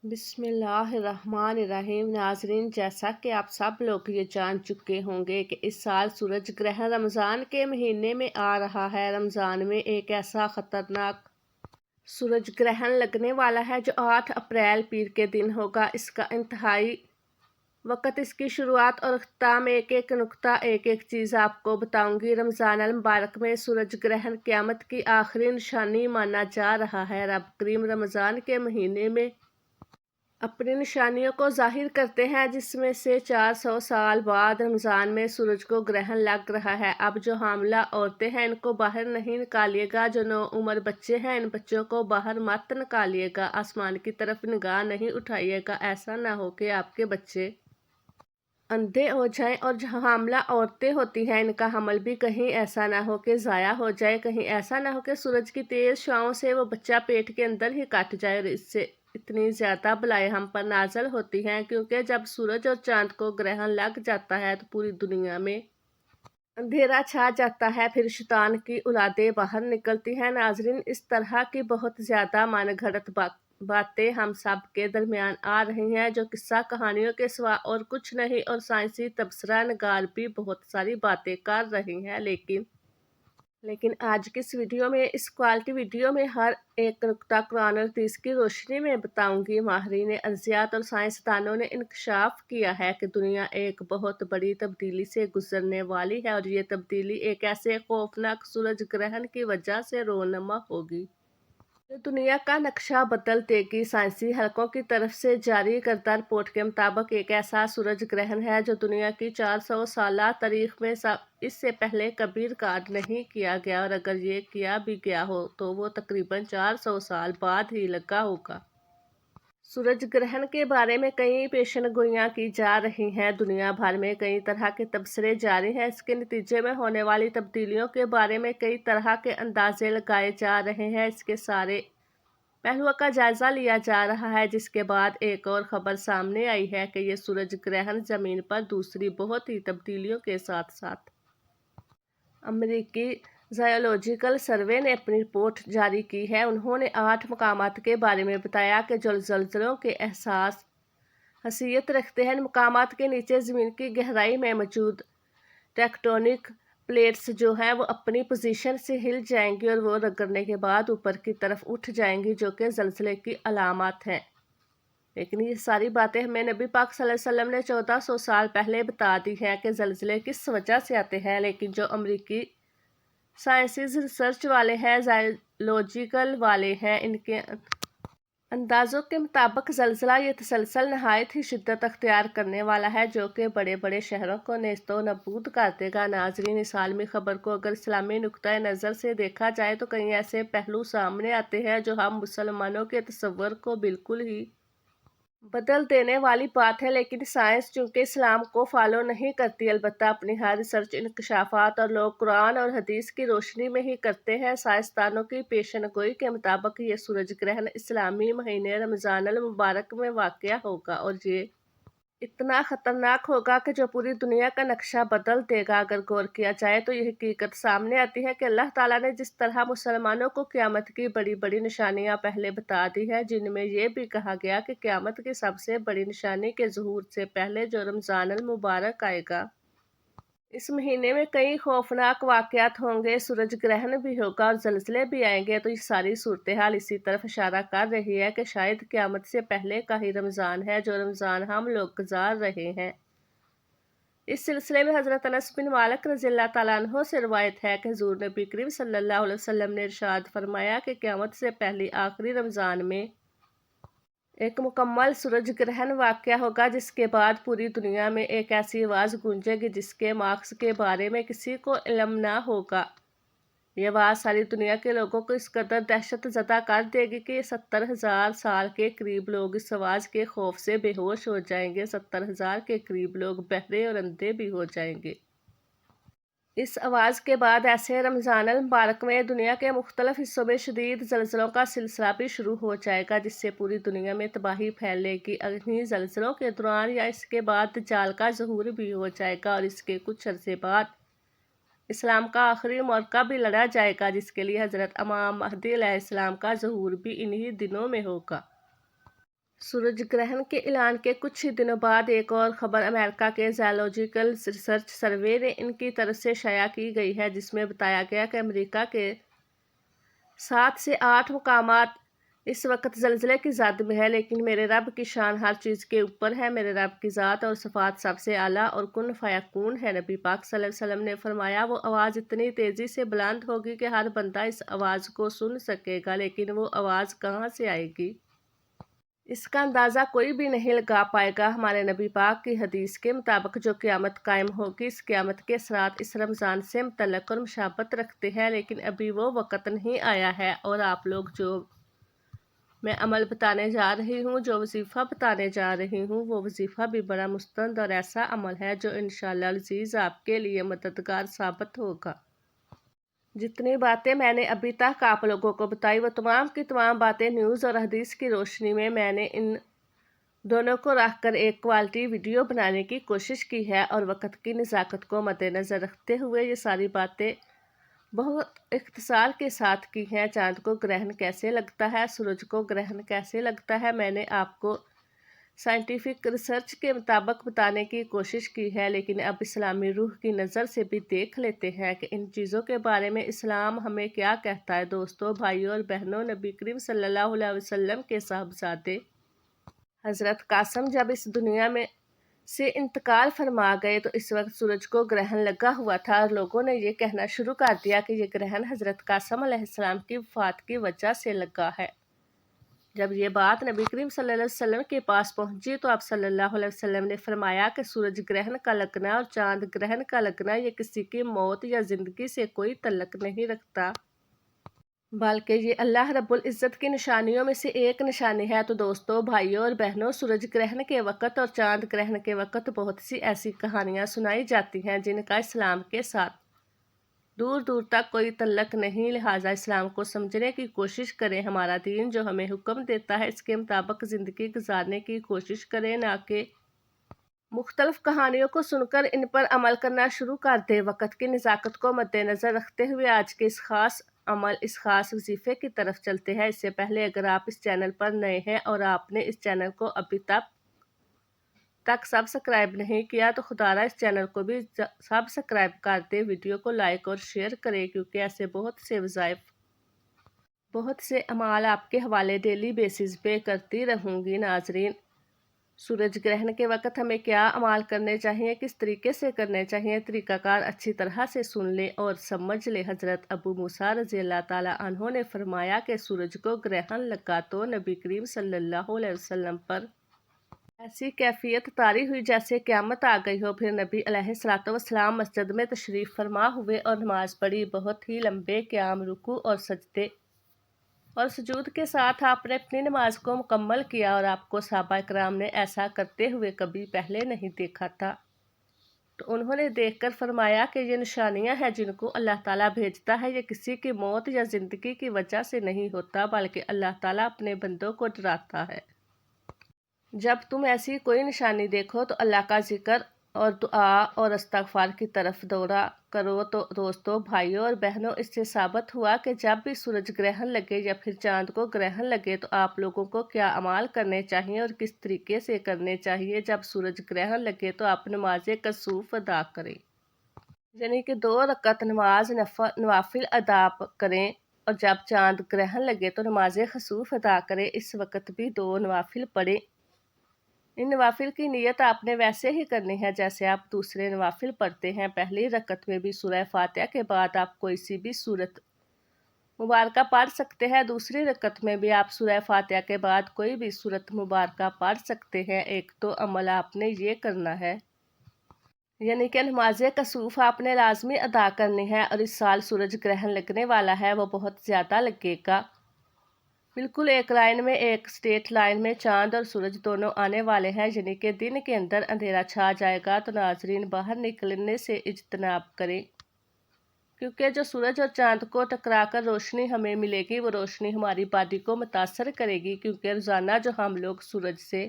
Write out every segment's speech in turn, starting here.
बिस्मिल्लाहिर्रहमानिर्रहीम। नाज़रीन, जैसा कि आप सब लोग ये जान चुके होंगे कि इस साल सूरज ग्रहण रमज़ान के महीने में आ रहा है। रमज़ान में एक ऐसा ख़तरनाक सूरज ग्रहण लगने वाला है जो 8 अप्रैल पीर के दिन होगा। इसका इंतहाई वक़्त, इसकी शुरुआत और अख्ताम, एक एक नुक्ता, एक एक चीज़ आपको बताऊंगी। रमज़ान अल मुबारक में सूरज ग्रहण क़यामत की आखिरी निशानी माना जा रहा है। रब करीम रमज़ान के महीने में अपनी निशानियों को ज़ाहिर करते हैं, जिसमें से 400 साल बाद रमज़ान में सूरज को ग्रहण लग रहा है। अब जो हामला औरतें हैं, इनको बाहर नहीं निकालिएगा। जो नौउम्र बच्चे हैं, इन बच्चों को बाहर मत निकालिएगा। आसमान की तरफ निगाह नहीं उठाइएगा। ऐसा ना हो कि आपके बच्चे अंधे हो जाएं। और जो हामला औरतें होती हैं, इनका हमल भी कहीं ऐसा ना हो कि ज़ाया हो जाए। कहीं ऐसा ना हो कि सूरज की तेज़ छाँव से वो बच्चा पेट के अंदर ही कट जाए। और इससे इतनी ज़्यादा बलाएं हम पर नाज़िल होती हैं, क्योंकि जब सूरज और चाँद को ग्रहण लग जाता है तो पूरी दुनिया में अंधेरा छा जाता है। फिर शैतान की औलादें बाहर निकलती हैं। नाज़रीन, इस तरह की बहुत ज़्यादा मनगढ़ंत बातें हम सब के दरमियान आ रही हैं, जो किस्सा कहानियों के सिवा और कुछ नहीं। और साइंसी तबसरा नगार भी बहुत सारी बातें कर रही हैं, लेकिन आज की इस वीडियो में, इस क्वालिटी वीडियो में, हर एक नुक्ता कुरान और हदीस की रोशनी में बताऊंगी। माहिरीन अर्जियात और साइंसदानों ने इंकशाफ किया है कि दुनिया एक बहुत बड़ी तब्दीली से गुजरने वाली है, और ये तब्दीली एक ऐसे खौफनाक सूरज ग्रहण की वजह से रोनमा होगी जो दुनिया का नक्शा बदल देगी। साइंसी हलकों की तरफ से जारी करदा रिपोर्ट के मुताबिक एक ऐसा सूरज ग्रहण है जो दुनिया की 400 साला तारीख में इससे पहले कभी रिकॉर्ड नहीं किया गया, और अगर ये किया भी गया हो तो वो तकरीबन 400 साल बाद ही लगा होगा। सूरज ग्रहण के बारे में कई पेशेनगोइयां की जा रही हैं। दुनिया भर में कई तरह के तबसरे जारी हैं। इसके नतीजे में होने वाली तब्दीलियों के बारे में कई तरह के अंदाजे लगाए जा रहे हैं। इसके सारे पहलुओं का जायजा लिया जा रहा है, जिसके बाद एक और खबर सामने आई है कि ये सूरज ग्रहण ज़मीन पर दूसरी बहुत ही तब्दीलियों के साथ साथ अमेरिकी ज़ायोलॉजिकल सर्वे ने अपनी रिपोर्ट जारी की है। उन्होंने 8 मकामात के बारे में बताया कि जो ज़लज़लों के एहसास हसीयत रखते हैं। इन मकामात के नीचे ज़मीन की गहराई में मौजूद टेक्टोनिक प्लेट्स जो हैं, वो अपनी पोजीशन से हिल जाएंगी और वो रगड़ने के बाद ऊपर की तरफ उठ जाएंगी, जो कि ज़लज़ले की अलामत हैं। लेकिन ये सारी बातें हमें नबी पाक सल्लल्लाहु अलैहि वसल्लम ने 1400 साल पहले बता दी हैं कि ज़लज़ले किस वजह से आते हैं। लेकिन जो अमरीकी साइंसिस रिसर्च वाले हैं, ज़ायोलॉजिकल वाले हैं, इनके अंदाज़ों के मुताबिक ज़लज़ला ये तसलसल नहायत ही शिद्दत अख्तियार करने वाला है, जो कि बड़े बड़े शहरों को नेस्तो नबूद कर देगा। नाज़रीन, इस आलमी खबर को अगर इस्लामी नुक्ता नज़र से देखा जाए तो कई ऐसे पहलू सामने आते हैं जो हम मुसलमानों के तसव्वुर को बिल्कुल ही बदल देने वाली बात है। लेकिन साइंस चूंकि इस्लाम को फॉलो नहीं करती, अलबत्ता अपनी हर रिसर्च, इंकशाफात और लोग कुरान और हदीस की रोशनी में ही करते हैं। साइंसदानों की पेशनगोई के मुताबिक ये सूरज ग्रहण इस्लामी महीने रमज़ान अल मुबारक में वाक़या होगा, और ये इतना ख़तरनाक होगा कि जो पूरी दुनिया का नक्शा बदल देगा। अगर गौर किया जाए तो ये हकीकत सामने आती है कि अल्लाह ताला ने जिस तरह मुसलमानों को क़यामत की बड़ी बड़ी निशानियां पहले बता दी है, जिनमें ये भी कहा गया कि क़यामत की सबसे बड़ी निशानी के ज़ुहूर से पहले जो रमज़ान अल मुबारक आएगा, इस महीने में कई खौफनाक वाक़यात होंगे। सूरज ग्रहण भी होगा और ज़लज़ले भी आएंगे। तो ये सारी सूरत हाल इसी तरफ इशारा कर रही है कि शायद क़यामत से पहले का ही रमज़ान है, जो रमज़ान हम लोग गुजार रहे हैं। इस सिलसिले में हज़रत अनस बिन मालिक रज़ियल्लाहु तआला अन्हु से रिवायत है कि हुज़ूर नबी करीम सल्लल्लाहु अलैहि वसल्लम ने इरशाद फरमाया कि क़यामत से पहले आखिरी रमज़ान में एक मुकम्मल सूरज ग्रहण वाक़या होगा, जिसके बाद पूरी दुनिया में एक ऐसी आवाज़ गूंजेगी जिसके मार्क्स के बारे में किसी को इल्म ना होगा। ये आवाज़ सारी दुनिया के लोगों को इस कदर दहशत ज़दा कर देगी कि 70,000 साल के करीब लोग इस आवाज़ के खौफ से बेहोश हो जाएंगे। 70,000 के करीब लोग बहरे और अंधे भी हो जाएंगे। इस आवाज़ के बाद ऐसे रमज़ान अल मुबारक में दुनिया के मुख्तलिफ हिस्सों में शदीद ज़लज़लों का सिलसिला भी शुरू हो जाएगा, जिससे पूरी दुनिया में तबाही फैलेगी। इन्हीं ज़लज़लों के दौरान या इसके बाद दज्जाल का ज़हूर भी हो जाएगा, और इसके कुछ अरसे बाद इस्लाम का आखिरी मौक़ा भी लड़ा जाएगा, जिसके लिए हज़रत इमाम महदी अलैहिस्सलाम का ज़हूर भी इन्हीं दिनों में होगा। सूरज ग्रहण के ऐलान के कुछ ही दिनों बाद एक और खबर अमेरिका के ज़ूलॉजिकल रिसर्च सर्वे ने इनकी तरफ से शाया की गई है, जिसमें बताया गया कि अमेरिका के 7 से 8 मुकामात इस वक्त ज़लज़ले की ज़द में है, लेकिन मेरे रब की शान हर चीज़ के ऊपर है। मेरे रब की ज़ात और सिफ़ात सबसे आला और कुन फ़यकून है। नबी पाक सल्लल्लाहु अलैहि वसल्लम ने फरमाया, वो आवाज़ इतनी तेज़ी से बुलंद होगी कि हर बंदा इस आवाज़ को सुन सकेगा, लेकिन वो आवाज़ कहाँ से आएगी, इसका अंदाज़ा कोई भी नहीं लगा पाएगा। हमारे नबी पाक की हदीस के मुताबिक जो क़यामत कायम होगी, इस क़यामत के असरात इस रमज़ान से मुतल्लक़ और मुशाबत रखते हैं, लेकिन अभी वो वक़्त नहीं आया है। और आप लोग जो मैं अमल बताने जा रही हूँ, जो वजीफ़ा बताने जा रही हूँ, वो वजीफ़ा भी बड़ा मुस्तंद और ऐसा अमल है जो इंशाअल्लाह अज़ीज़ आपके लिए मददगार साबित होगा। जितनी बातें मैंने अभी तक आप लोगों को बताई, वो तमाम की तमाम बातें न्यूज़ और हदीस की रोशनी में मैंने इन दोनों को रखकर एक क्वालिटी वीडियो बनाने की कोशिश की है, और वक्त की नज़ाकत को मद्देनज़र रखते हुए ये सारी बातें बहुत इख्तिसार के साथ की हैं। चाँद को ग्रहण कैसे लगता है, सूरज को ग्रहण कैसे लगता है, मैंने आपको साइंटिफिक रिसर्च के मुताबिक बताने की कोशिश की है, लेकिन अब इस्लामी रूह की नज़र से भी देख लेते हैं कि इन चीज़ों के बारे में इस्लाम हमें क्या कहता है। दोस्तों, भाइयों और बहनों, नबी करीम सल्लल्लाहु अलैहि वसल्लम के साहबजादे हज़रत कासिम जब इस दुनिया में से इंतकाल फरमा गए तो इस वक्त सूरज को ग्रहण लगा हुआ था, और लोगों ने ये कहना शुरू कर दिया कि ये ग्रहण हज़रत कासिम अलैहिस्सलाम की वफ़ात की वजह से लगा है। जब ये बात नबी करीम सल्लल्लाहु अलैहि वसल्लम के पास पहुंची तो आप सल्लल्लाहु अलैहि वसल्लम ने फरमाया कि सूरज ग्रहण का लगना और चांद ग्रहण का लगना ये किसी की मौत या ज़िंदगी से कोई तल्लक नहीं रखता, बल्कि ये अल्लाह रब्बुल इज़्ज़त की निशानियों में से एक निशानी है। तो दोस्तों, भाइयों और बहनों, सूरज ग्रहण के वक़्त और चांद ग्रहण के वक़्त बहुत सी ऐसी कहानियाँ सुनाई जाती हैं जिनका इस्लाम के साथ दूर दूर तक कोई तल्लक नहीं, लिहाजा इस्लाम को समझने की कोशिश करें। हमारा दीन जो हमें हुक्म देता है इसके मुताबिक ज़िंदगी गुजारने की कोशिश करें, ना कि मुख्तलिफ कहानियों को सुनकर इन पर अमल करना शुरू कर दे। वक़्त की नज़ाकत को मद्देनज़र रखते हुए आज के इस ख़ास वजीफ़े की तरफ चलते हैं। इससे पहले अगर आप इस चैनल पर नए हैं और आपने इस चैनल को अभी तक सब्सक्राइब नहीं किया तो खुदारा इस चैनल को भी सब्सक्राइब कर दे, वीडियो को लाइक और शेयर करें, क्योंकि ऐसे बहुत से वज़ाइफ, बहुत से अमाल आपके हवाले डेली बेसिस पे करती रहूँगी। नाजरीन, सूरज ग्रहण के वक़्त हमें क्या अमाल करने चाहिए, किस तरीके से करने चाहिए, तरीक़ाकार अच्छी तरह से सुन लें और समझ लें। हज़रत अबू मूसा रज़ियल्लाहु ताला अन्हु ने फरमाया कि सूरज को ग्रहण लगा तो नबी करीम सल्लल्लाहु अलैहि वसल्लम पर ऐसी कैफियत तारी हुई जैसे क़यामत आ गई हो। फिर नबी अलैहिस्सलातु वस्सलाम मस्जिद में तशरीफ़ फरमा हुए और नमाज पढ़ी। बहुत ही लंबे क़याम, रुकू और सजदे और सुजूद के साथ आपने अपनी नमाज को मुकम्मल किया, और आपको सहाबा इकराम ने ऐसा करते हुए कभी पहले नहीं देखा था। तो उन्होंने देखकर फरमाया कि ये निशानियां हैं जिनको अल्लाह ताला भेजता है, ये किसी की मौत या ज़िंदगी की वजह से नहीं होता, बल्कि अल्लाह ताला अपने बंदों को डराता है। जब तुम ऐसी कोई निशानी देखो तो अल्लाह का जिक्र और दुआ और इस्तिग़फ़ार की तरफ दौड़ा करो। तो दोस्तों, भाइयों और बहनों, इससे साबित हुआ कि जब भी सूरज ग्रहण लगे या फिर चांद को ग्रहण लगे तो आप लोगों को क्या अमाल करने चाहिए और किस तरीके से करने चाहिए। जब सूरज ग्रहण लगे तो आप नमाज कसूफ अदा करें, यानी कि 2 रकअत नमाज नवाफिल अदा करें, और जब चांद ग्रहण लगे तो नमाज खसूफ अदा करें। इस वक्त भी 2 नवाफिल पढ़ें। इन नवाफिल की नियत आपने वैसे ही करनी है जैसे आप दूसरे नवाफिल पढ़ते हैं। पहली रकत में भी सूरह फातिहा के बाद आप कोई सी भी सूरत मुबारका पढ़ सकते हैं। दूसरी रकत में भी आप सूरह फातिहा के बाद कोई भी सूरत मुबारका पढ़ सकते हैं। एक तो अमल आपने ये करना है, यानी कि नमाज कसूफ आपने लाजमी अदा करनी है। और इस साल सूरज ग्रहण लगने वाला है, वो बहुत ज़्यादा लगेगा। बिल्कुल एक लाइन में, एक स्ट्रेट लाइन में चांद और सूरज दोनों आने वाले हैं, यानी कि दिन के अंदर अंधेरा छा जाएगा। तो नाजरीन, बाहर निकलने से इज्तनाब करें, क्योंकि जो सूरज और चांद को टकरा कर रोशनी हमें मिलेगी वो रोशनी हमारी बॉडी को मुतासर करेगी, क्योंकि रोज़ाना जो हम लोग सूरज से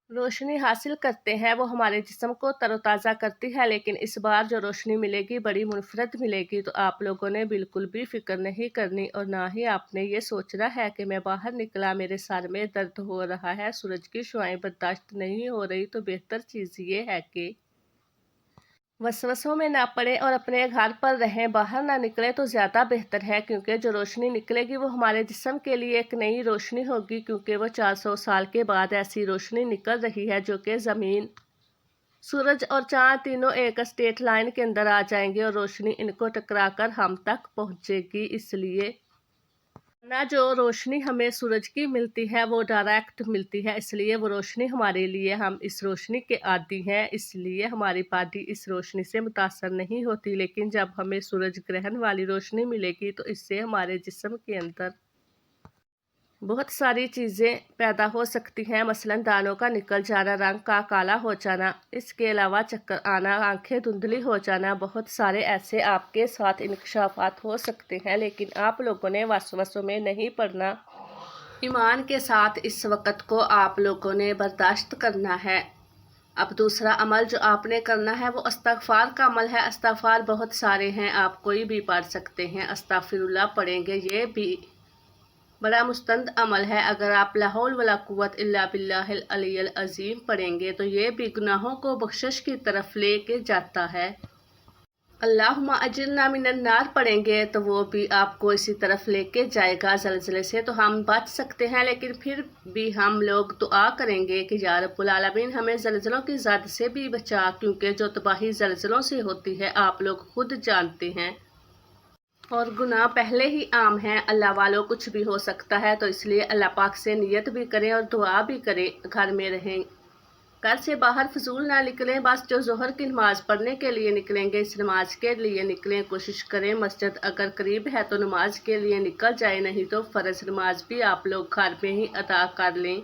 روشنی حاصل کرتے ہیں وہ ہمارے جسم کو تروتازہ کرتی ہے، لیکن اس بار جو روشنی ملے گی بڑی منفرد ملے گی، تو آپ لوگوں نے بالکل بھی فکر نہیں کرنی اور نہ ہی آپ نے یہ سوچنا ہے کہ میں باہر نکلا میرے سر میں درد ہو رہا ہے، سورج کی شعاعیں برداشت نہیں ہو رہی۔ تو بہتر چیز یہ ہے کہ وسوسوں میں نہ پڑیں اور اپنے گھر پر رہیں، باہر نہ نکلیں تو زیادہ بہتر ہے، کیونکہ جو روشنی نکلے گی وہ ہمارے جسم کے لیے ایک نئی روشنی ہوگی، کیونکہ وہ 400 سال کے بعد ایسی روشنی نکل رہی ہے جو کہ زمین، سورج اور چاند تینوں ایک اسٹریٹ لائن کے اندر آ جائیں گے اور روشنی ان کو ٹکرا کر ہم تک پہنچے گی۔ اس لیے نہ جو روشنی ہمیں سورج کی ملتی ہے وہ ڈائریکٹ ملتی ہے، اس لیے وہ روشنی ہمارے لیے، ہم اس روشنی کے عادی ہیں، اس لیے ہماری باڈی اس روشنی سے متاثر نہیں ہوتی۔ لیکن جب ہمیں سورج گرہن والی روشنی ملے گی تو اس سے ہمارے جسم کے اندر بہت ساری چیزیں پیدا ہو سکتی ہیں، مثلاً دانوں کا نکل جانا، رنگ کا کالا ہو جانا، اس کے علاوہ چکر آنا، آنکھیں دھندلی ہو جانا، بہت سارے ایسے آپ کے ساتھ انکشافات ہو سکتے ہیں، لیکن آپ لوگوں نے وسوسوں میں نہیں پڑنا، ایمان کے ساتھ اس وقت کو آپ لوگوں نے برداشت کرنا ہے۔ اب دوسرا عمل جو آپ نے کرنا ہے وہ استغفار کا عمل ہے۔ استغفار بہت سارے ہیں، آپ کوئی بھی پڑھ سکتے ہیں، استغفر اللہ پڑھیں گے، یہ بھی بڑا مستند عمل ہے۔ اگر آپ لا حول ولا قوت الا باللہ العلی العظیم پڑھیں گے تو یہ بھی گناہوں کو بخشش کی طرف لے کے جاتا ہے۔ اللہم اجرنا من النار پڑھیں گے تو وہ بھی آپ کو اسی طرف لے کے جائے گا۔ زلزلے سے تو ہم بچ سکتے ہیں، لیکن پھر بھی ہم لوگ دعا کریں گے کہ یا رب العالمین ہمیں زلزلوں کی زد سے بھی بچا، کیونکہ جو تباہی زلزلوں سے ہوتی ہے آپ لوگ خود جانتے ہیں، اور گناہ پہلے ہی عام ہیں، اللہ والوں کچھ بھی ہو سکتا ہے، تو اس لیے اللہ پاک سے نیت بھی کریں اور دعا بھی کریں۔ گھر میں رہیں، گھر سے باہر فضول نہ نکلیں، بس جو ظہر کی نماز پڑھنے کے لیے نکلیں گے اس نماز کے لیے نکلیں، کوشش کریں مسجد اگر قریب ہے تو نماز کے لیے نکل جائیں، نہیں تو فرض نماز بھی آپ لوگ گھر میں ہی ادا کر لیں،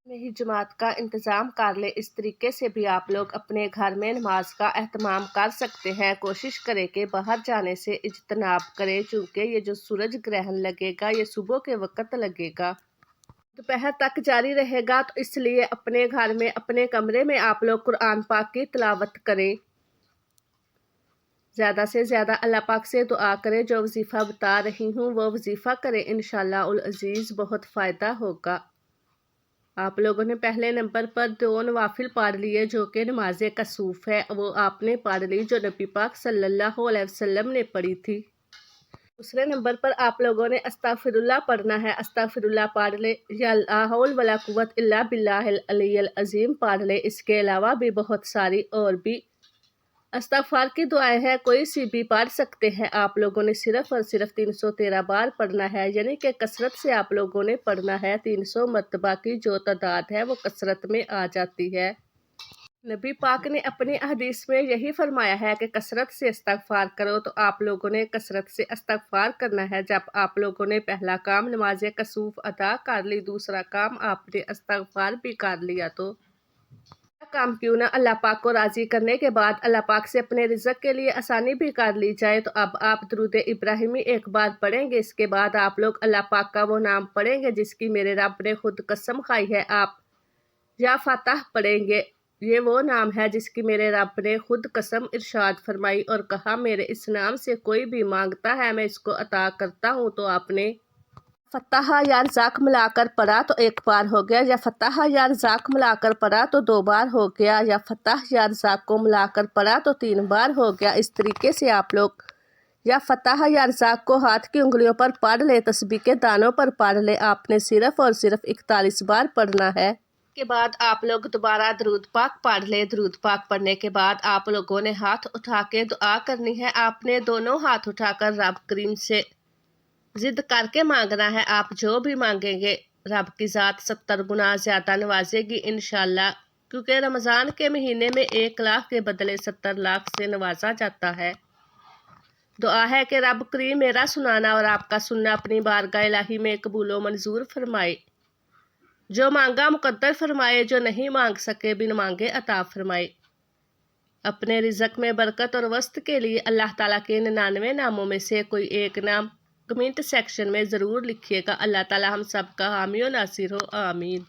میں ہی جماعت کا انتظام کر لیں۔ اس طریقے سے بھی آپ لوگ اپنے گھر میں نماز کا اہتمام کر سکتے ہیں۔ کوشش کریں کہ باہر جانے سے اجتناب کریں، چونکہ یہ جو سورج گرہن لگے گا یہ صبح کے وقت لگے گا، دوپہر تک جاری رہے گا، تو اس لیے اپنے گھر میں اپنے کمرے میں آپ لوگ قرآن پاک کی تلاوت کریں، زیادہ سے زیادہ اللہ پاک سے دعا کریں، جو وظیفہ بتا رہی ہوں وہ وظیفہ کریں، انشاءاللہ العزیز بہت فائدہ ہوگا۔ آپ لوگوں نے پہلے نمبر پر 2 نوافل پڑھ لیے جو کہ نماز کسوف ہے، وہ آپ نے پڑھ لی جو نبی پاک صلی اللہ علیہ وسلم نے پڑھی تھی۔ دوسرے نمبر پر آپ لوگوں نے استغفر اللہ پڑھنا ہے، استغفر اللہ پڑھ لے یا لا حول ولا قوت الا باللہ العلی العظیم پڑھ لے۔ اس کے علاوہ بھی بہت ساری اور بھی استغفار کی دعائیں ہیں، کوئی سی بھی پڑھ سکتے ہیں، آپ لوگوں نے صرف اور صرف 313 بار پڑھنا ہے، یعنی کہ کثرت سے آپ لوگوں نے پڑھنا ہے، 300 مرتبہ کی جو تعداد ہے وہ کثرت میں آ جاتی ہے۔ نبی پاک نے اپنی حدیث میں یہی فرمایا ہے کہ کثرت سے استغفار کرو، تو آپ لوگوں نے کثرت سے استغفار کرنا ہے۔ جب آپ لوگوں نے پہلا کام نماز کسوف ادا کر لی، دوسرا کام آپ نے استغفار بھی کر لیا، تو کام کیوں نہ اللہ پاک کو راضی کرنے کے بعد اللہ پاک سے اپنے رزق کے لیے آسانی بھی کر لی جائے۔ تو اب آپ درود ابراہیمی ایک بار پڑھیں گے، اس کے بعد آپ لوگ اللہ پاک کا وہ نام پڑھیں گے جس کی میرے رب نے خود قسم کھائی ہے، آپ یا فتح پڑھیں گے، یہ وہ نام ہے جس کی میرے رب نے خود قسم ارشاد فرمائی اور کہا میرے اس نام سے کوئی بھی مانگتا ہے میں اس کو عطا کرتا ہوں۔ تو آپ نے فتح یا رزاق ملا کر پڑھا تو ایک بار ہو گیا، یا فتح یا رزاق ملا کر پڑھا تو 2 بار ہو گیا، یا فتح یا رزاق کو ملا کر پڑھا تو 3 بار ہو گیا۔ اس طریقے سے آپ لوگ یا فتح یا رزاق کو ہاتھ کی انگلیوں پر پڑھ لے، تسبیح کے دانوں پر پڑھ لے، آپ نے صرف اور صرف 41 بار پڑھنا ہے۔ کے بعد آپ لوگ دوبارہ درود پاک پڑھ لیں۔ درود پاک پڑھنے کے بعد آپ لوگوں نے ہاتھ اٹھا کے دعا کرنی ہے، آپ نے دونوں ہاتھ اٹھا کر رب کریم سے ضد کر کے مانگنا ہے، آپ جو بھی مانگیں گے رب کی ذات 70 گنا زیادہ نوازے گی انشاءاللہ، کیونکہ رمضان کے مہینے میں 1 لاکھ کے بدلے 70 لاکھ سے نوازا جاتا ہے۔ دعا ہے کہ رب کریم میرا سنانا اور آپ کا سننا اپنی بارگاہ الہی میں قبول و منظور فرمائے، جو مانگا مقدر فرمائے، جو نہیں مانگ سکے بن مانگے عطا فرمائے۔ اپنے رزق میں برکت اور وسط کے لیے اللہ تعالیٰ کے 99 ناموں میں سے کوئی ایک نام کمنٹ سیکشن میں ضرور لکھیے گا۔ اللہ تعالیٰ ہم سب کا حامی و ناصر ہو، آمین۔